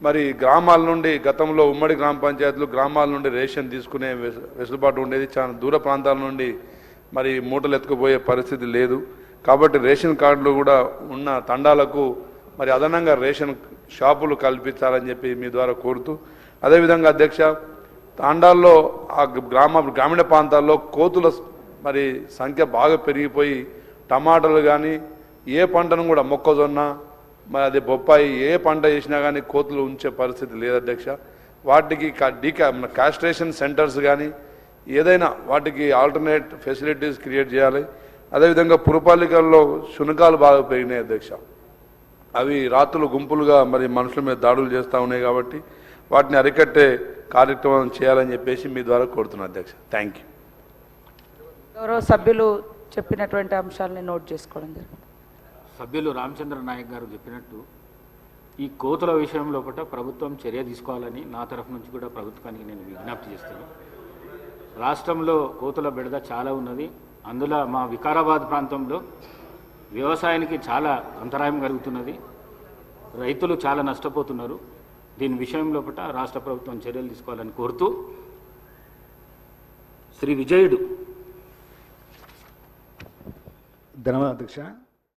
మరి గ్రామాల నుండి గతంలో ఉమ్మడి గ్రామ పంచాయతీలు గ్రామాల నుండి రేషన్ తీసుకునే వెసులుబాటు ఉండేది. చాలా దూర ప్రాంతాల నుండి మరి మూటలు ఎత్తుకుపోయే పరిస్థితి లేదు. కాబట్టి రేషన్ కార్డులు కూడా ఉన్న తండాలకు మరి అదనంగా రేషన్ షాపులు కల్పించాలని చెప్పి మీ ద్వారా కోరుతూ, అదేవిధంగా అధ్యక్ష, తాండాల్లో ఆ గ్రామీణ ప్రాంతాల్లో కోతుల మరి సంఖ్య బాగా పెరిగిపోయి టమాటాలు కానీ ఏ పంటను కూడా మొక్కజొన్న మరి అది బొప్పాయి ఏ పంట చేసినా కానీ కోతులు ఉంచే పరిస్థితి లేదు అధ్యక్ష. వాటికి కాస్ట్రేషన్ సెంటర్స్ కానీ ఏదైనా వాటికి ఆల్టర్నేట్ ఫెసిలిటీస్ క్రియేట్ చేయాలి. అదేవిధంగా పురపాలికల్లో శునకాలు బాగా పెరిగినాయి అధ్యక్ష. అవి రాత్రులు గుంపులుగా మరి మనుషుల మీద దాడులు చేస్తూ ఉన్నాయి. కాబట్టి వాటిని అరికట్టే కార్యక్రమం చేయాలని చెప్పేసి మీ ద్వారా కోరుతున్నాను అధ్యక్ష. Thank you. గౌరవ సభ్యులు చెప్పినటువంటి అంశాలని నోట్ చేసుకోవడం జరిగింది. సభ్యులు రామచంద్ర నాయక్ గారు చెప్పినట్టు ఈ కోతుల విషయం లోపల ప్రభుత్వం చర్య తీసుకోవాలని నా తరఫు నుంచి కూడా ప్రభుత్వానికి నేను విజ్ఞప్తి చేస్తాను. రాష్ట్రంలో కోతుల బెడద చాలా ఉన్నది. అందులో మా వికారాబాద్ ప్రాంతంలో వ్యవసాయానికి చాలా అంతరాయం కలుగుతున్నది. రైతులు చాలా నష్టపోతున్నారు. దీని విషయం లోపల రాష్ట్ర ప్రభుత్వం చర్యలు తీసుకోవాలని కోరుతూ శ్రీ విజయుడు. ధన్యవాదాలు అధ్యక్ష.